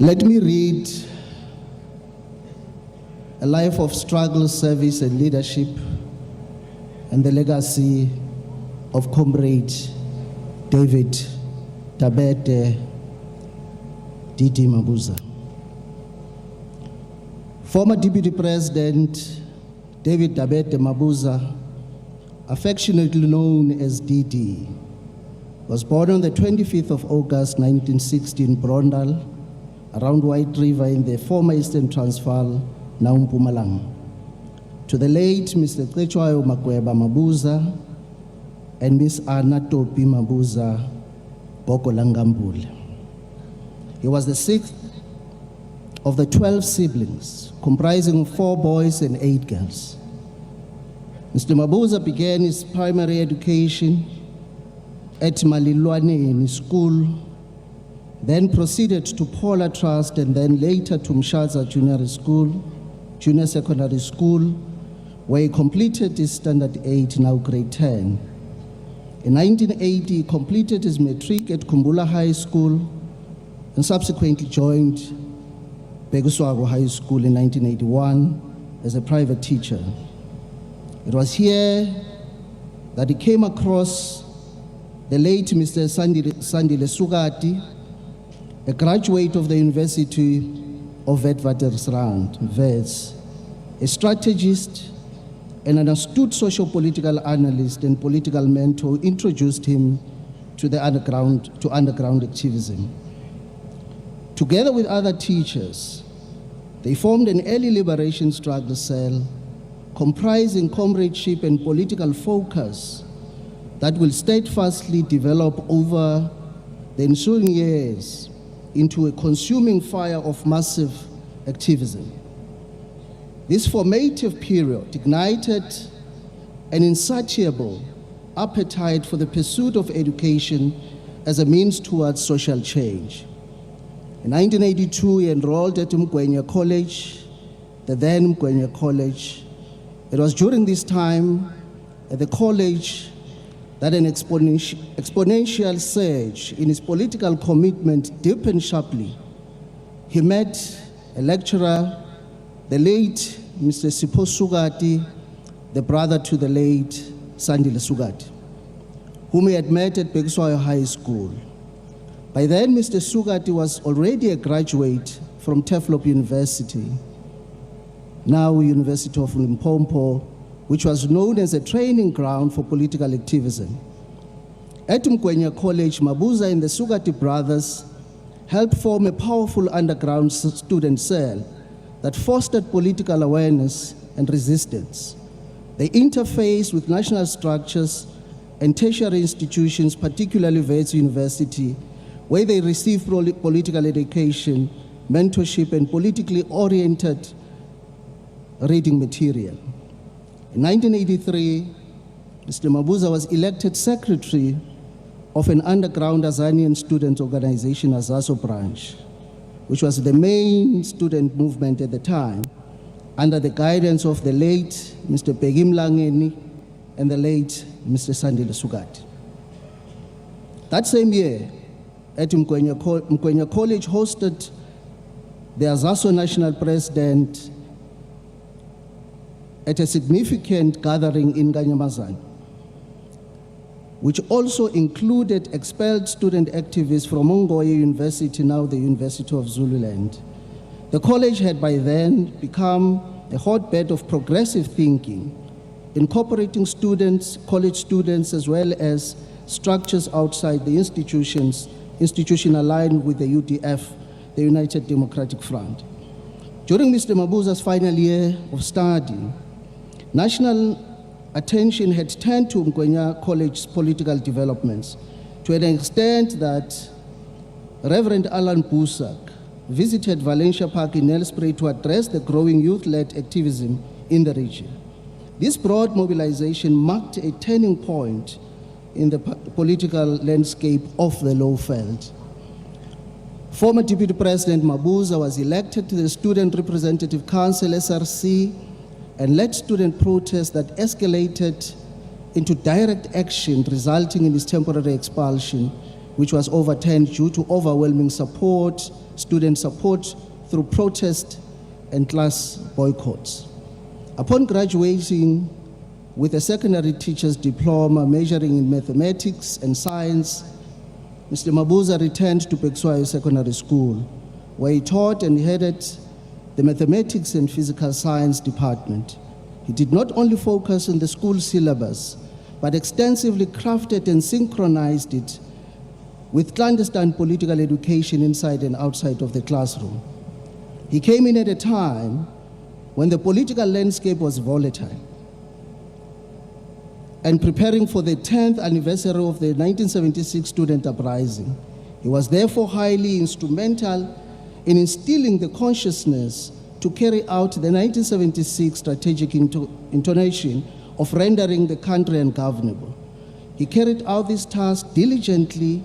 Let me read a life of struggle, service, and leadership, and the legacy of Comrade David Dabete D.D. Mabuza. Former Deputy President David Dabete Mabuza, affectionately known as DD, was born on the 25th of August 1960 in Brondal, around White River in the former Eastern Transvaal, now Mpumalanga, to the late Mr. Cechwayo Makweba Mabuza and Miss Anna Topi Mabuza Bokolangambule. He was the sixth of the 12 siblings, comprising 4 boys and 8 girls. Mr. Mabuza began his primary education at Malilwane School, then proceeded to Paula Trust, and then later to Mshaza Junior Secondary School, where he completed his Standard 8, now Grade 10. In 1980, he completed his matric at Kumbula High School and subsequently joined Beguswago High School in 1981 as a private teacher. It was here that he came across the late Mr. Sandile Sugati, a graduate of the University of Witwatersrand, WITS, a strategist and an astute socio-political analyst and political mentor, who introduced him to underground activism. Together with other teachers, they formed an early liberation struggle cell comprising comradeship and political focus that will steadfastly develop over the ensuing years into a consuming fire of massive activism. This formative period ignited an insatiable appetite for the pursuit of education as a means towards social change. In 1982, he enrolled at Mgwenya College, the then Mgwenya College. It was during this time at the college that an exponential surge in his political commitment deepened sharply. He met a lecturer, the late Mr. Sipho Sugati, the brother to the late Sandile Sugati, whom he had met at Beguswayo High School. By then, Mr. Sugati was already a graduate from Teflop University, now University of Limpopo, which was known as a training ground for political activism. At Mgwenya College, Mabuza and the Sugati brothers helped form a powerful underground student cell that fostered political awareness and resistance. They interfaced with national structures and tertiary institutions, particularly WITS University, where they received political education, mentorship, and politically oriented reading material. In 1983, Mr. Mabuza was elected secretary of an underground Azanian student organization, Azaso branch, which was the main student movement at the time, under the guidance of the late Mr. Begim Langeni and the late Mr. Sandile Sugati. That same year, at Mgwenya College hosted the Azaso national president at a significant gathering in Kanyamazan, which also included expelled student activists from Ongoye University, now the University of Zululand. The college had by then become a hotbed of progressive thinking, incorporating students, college students, as well as structures outside the institution aligned with the UDF, the United Democratic Front. During Mr. Mabuza's final year of study, national attention had turned to Mgwenya College's political developments to an extent that Reverend Alan Busak visited Valencia Park in Nelspruit to address the growing youth-led activism in the region. This broad mobilization marked a turning point in the political landscape of the Lowveld. Former Deputy President Mabuza was elected to the Student Representative Council, SRC, and led student protests that escalated into direct action, resulting in his temporary expulsion, which was overturned due to overwhelming support, student support through protest and class boycotts. Upon graduating with a secondary teacher's diploma majoring in mathematics and science, Mr. Mabuza returned to Pekswayo Secondary School, where he taught and headed the mathematics and physical science department. He did not only focus on the school syllabus, but extensively crafted and synchronized it with clandestine political education inside and outside of the classroom. He came in at a time when the political landscape was volatile and preparing for the 10th anniversary of the 1976 student uprising. He was therefore highly instrumental in instilling the consciousness to carry out the 1976 strategic intonation of rendering the country ungovernable. He carried out this task diligently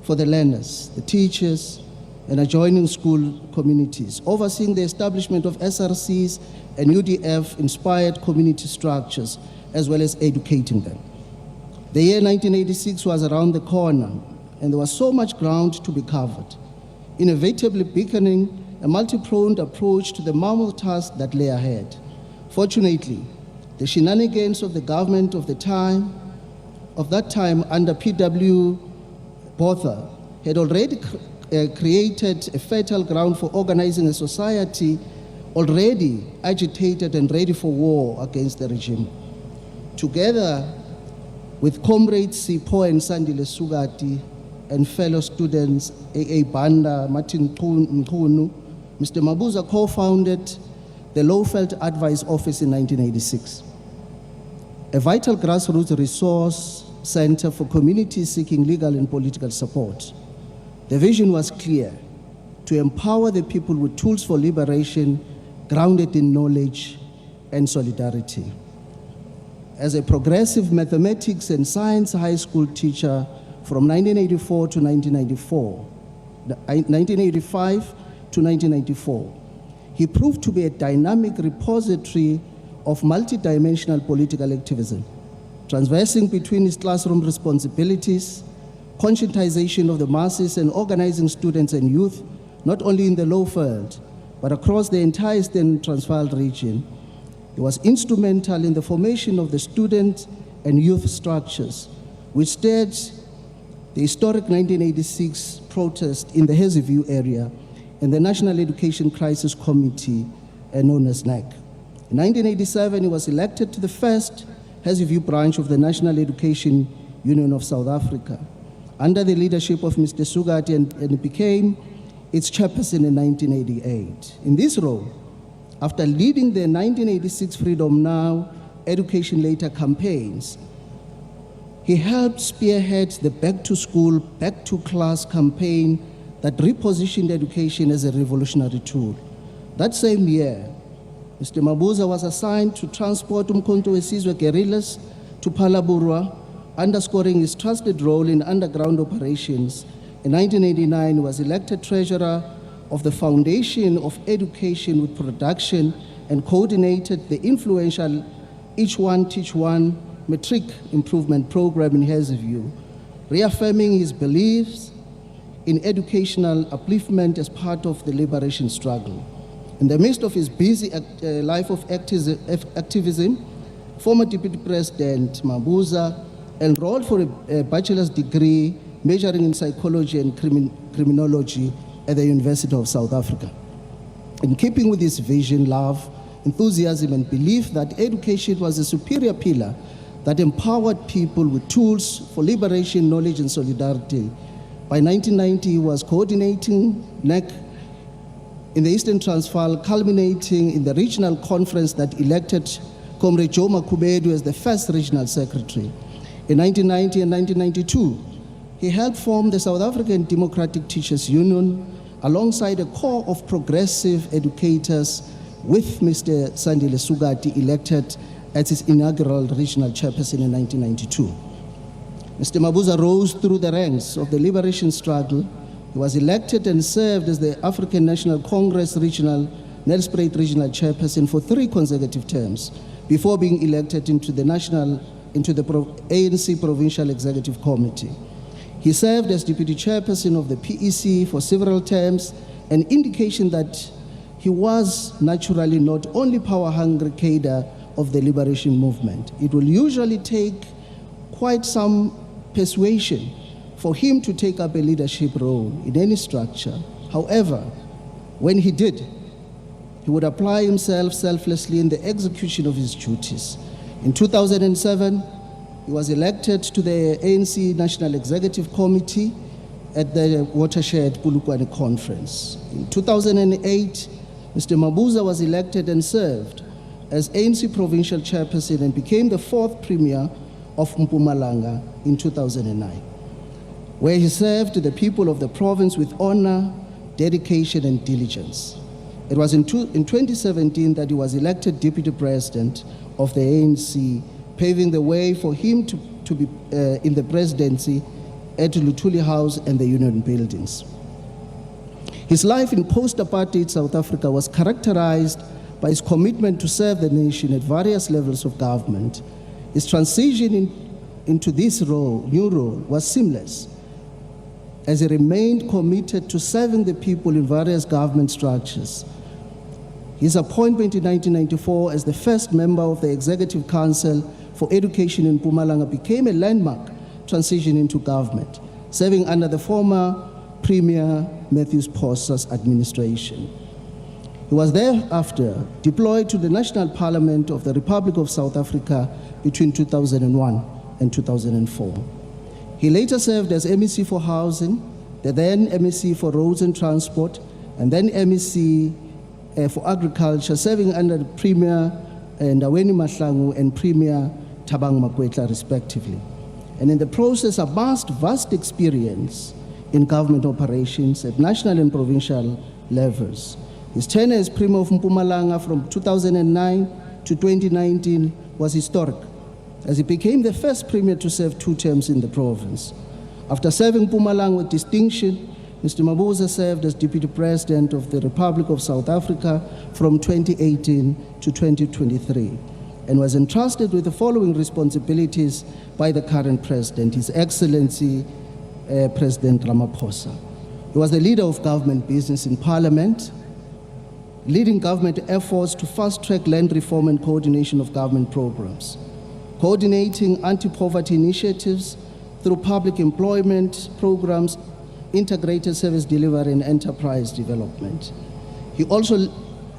for the learners, the teachers, and adjoining school communities, overseeing the establishment of SRCs and UDF-inspired community structures, as well as educating them. The year 1986 was around the corner, and there was so much ground to be covered, inevitably beckоning a multi-pronged approach to the mammoth task that lay ahead. Fortunately, the shenanigans of the government of that time under P.W. Botha had already created a fertile ground for organizing a society already agitated and ready for war against the regime. Together with comrades Sipho and Sandile Sugati and fellow students A.A. Banda, Martin Nkunu, Mr. Mabuza co-founded the Lowveld Advice Office in 1986, a vital grassroots resource center for communities seeking legal and political support. The vision was clear: to empower the people with tools for liberation grounded in knowledge and solidarity. As a progressive mathematics and science high school teacher from 1984 to 1985 to 1994, he proved to be a dynamic repository of multidimensional political activism, transversing between his classroom responsibilities, conscientization of the masses, and organizing students and youth, not only in the Lowveld, but across the entire Eastern Transvaal region. He was instrumental in the formation of the student and youth structures, which stirred the historic 1986 protest in the Hazyview area and the National Education Crisis Committee, known as NEC. In 1987, he was elected to the first Hazyview branch of the National Education Union of South Africa, under the leadership of Mr. Sugati, and became its chairperson in 1988. In this role, after leading the 1986 Freedom Now, Education Later campaigns, he helped spearhead the Back to School, Back to Class campaign that repositioned education as a revolutionary tool. That same year, Mr. Mabuza was assigned to transport Umkhonto weSizwe guerrillas to Phalaborwa, underscoring his trusted role in underground operations. In 1989, he was elected treasurer of the Foundation of Education with Production and coordinated the influential Each One Teach One Matric Improvement Program in Hazyview, reaffirming his beliefs in educational upliftment as part of the liberation struggle. In the midst of his busy life of activism, former Deputy President Mabuza enrolled for a bachelor's degree majoring in psychology and criminology at the University of South Africa. In keeping with his vision, love, enthusiasm, and belief that education was a superior pillar that empowered people with tools for liberation, knowledge, and solidarity, by 1990 he was coordinating NEC in the Eastern Transvaal, culminating in the regional conference that elected Comrade Joe Makhubedu as the first regional secretary. In 1990 and 1992, he helped form the South African Democratic Teachers Union alongside a core of progressive educators, with Mr. Sandile Sugati elected as his inaugural regional chairperson in 1992. Mr. Mabuza rose through the ranks of the liberation struggle. He was elected and served as the African National Congress Regional Nelspruit Regional Chairperson for 3 consecutive terms before being elected into the ANC Provincial Executive Committee. He served as deputy chairperson of the PEC for several terms, an indication that he was naturally not only power-hungry cadre of the liberation movement. It will usually take quite some persuasion for him to take up a leadership role in any structure. However, when he did, he would apply himself selflessly in the execution of his duties. In 2007, he was elected to the ANC National Executive Committee at the Watershed Polokwane Conference. In 2008, Mr. Mabuza was elected and served as ANC Provincial Chairperson and became the 4th Premier of Mpumalanga in 2009, where he served the people of the province with honor, dedication, and diligence. It was in 2017 that he was elected Deputy President of the ANC, paving the way for him to be in the presidency at Luthuli House and the Union Buildings. His life in post-apartheid South Africa was characterized by his commitment to serve the nation at various levels of government. His transition into this new role was seamless, as he remained committed to serving the people in various government structures. His appointment in 1994 as the first member of the Executive Council for Education in Mpumalanga became a landmark transition into government, serving under the former Premier Matthews Posa's administration. He was thereafter deployed to the National Parliament of the Republic of South Africa between 2001 and 2004. He later served as MEC for Housing, the then MEC for Roads and Transport, and then MEC for Agriculture, serving under the Premier Ndaweni Mahlangu and Premier Thabang Makwetla, respectively. And in the process, amassed vast experience in government operations at national and provincial levels. His tenure as Premier of Mpumalanga from 2009 to 2019 was historic, as he became the first Premier to serve 2 terms in the province. After serving Mpumalanga with distinction, Mr. Mabuza served as Deputy President of the Republic of South Africa from 2018 to 2023 and was entrusted with the following responsibilities by the current President, His Excellency President Ramaphosa. He was the leader of government business in Parliament, leading government efforts to fast-track land reform and coordination of government programs, coordinating anti-poverty initiatives through public employment programs, integrated service delivery, and enterprise development. He also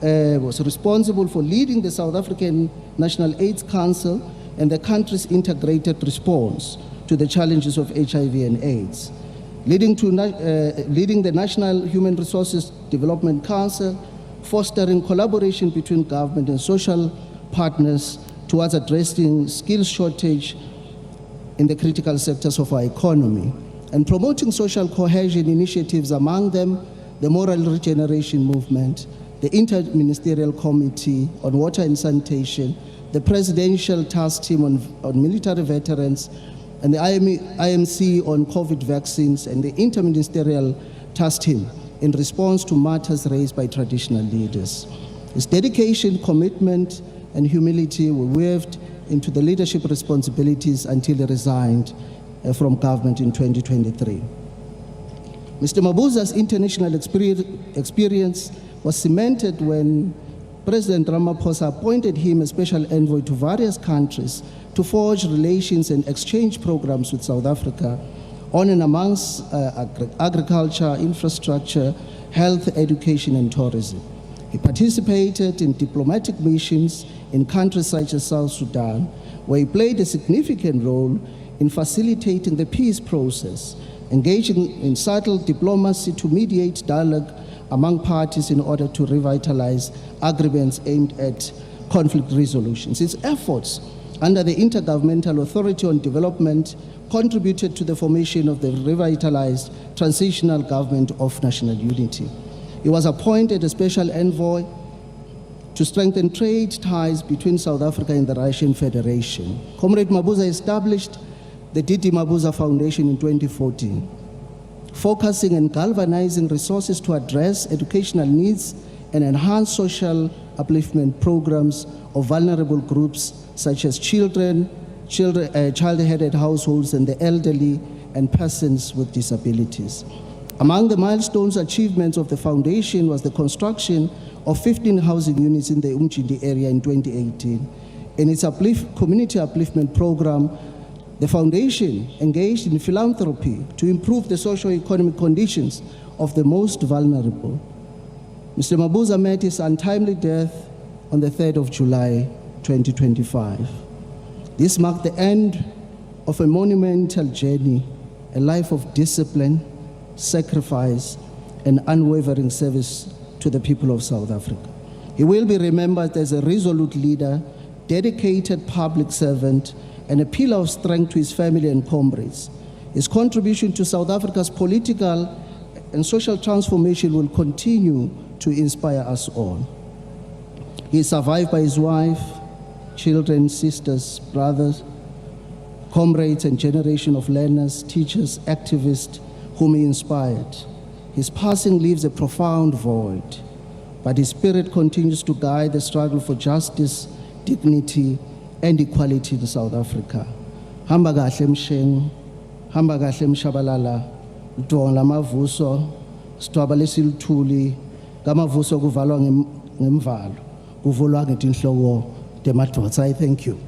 was responsible for leading the South African National AIDS Council and the country's integrated response to the challenges of HIV and AIDS, leading the National Human Resources Development Council, fostering collaboration between government and social partners towards addressing skills shortage in the critical sectors of our economy, and promoting social cohesion initiatives, among them the Moral Regeneration Movement, the Inter-Ministerial Committee on Water and Sanitation, the Presidential Task Team on Military Veterans, and the IMC on COVID vaccines, and the Inter-Ministerial Task Team in response to matters raised by traditional leaders. His dedication, commitment, and humility were weaved into the leadership responsibilities until he resigned from government in 2023. Mr. Mabuza's international experience was cemented when President Ramaphosa appointed him a special envoy to various countries to forge relations and exchange programs with South Africa on and amongst agriculture, infrastructure, health, education, and tourism. He participated in diplomatic missions in countries such as South Sudan, where he played a significant role in facilitating the peace process, engaging in subtle diplomacy to mediate dialogue among parties in order to revitalize agreements aimed at conflict resolutions. His efforts under the Intergovernmental Authority on Development contributed to the formation of the revitalized Transitional Government of National Unity. He was appointed a special envoy to strengthen trade ties between South Africa and the Russian Federation. Comrade Mabuza established the D.D. Mabuza Foundation in 2014, focusing and galvanizing resources to address educational needs and enhance social upliftment programs of vulnerable groups such as children, child-headed households, and the elderly and persons with disabilities. Among the milestones achievements of the foundation was the construction of 15 housing units in the Umjindi area in 2018. In its community upliftment program, the foundation engaged in philanthropy to improve the socio-economic conditions of the most vulnerable. Mr. Mabuza met his untimely death on the 3rd of July, 2025. This marked the end of a monumental journey, a life of discipline, sacrifice, and unwavering service to the people of South Africa. He will be remembered as a resolute leader, dedicated public servant, and a pillar of strength to his family and comrades. His contribution to South Africa's political and social transformation will continue to inspire us all. He is survived by his wife, children, sisters, brothers, comrades, and generation of learners, teachers, activists whom he inspired. His passing leaves a profound void, but his spirit continues to guide the struggle for justice, dignity, and equality in South Africa. Hamba kahle Msheng, hamba kahle Mshabalala, Dwala Mavuso, Stwaba lesilithuli, kamavuso kuvalwa ngemvalo, kuvulwa ngetinhloko temadvodza. I thank you.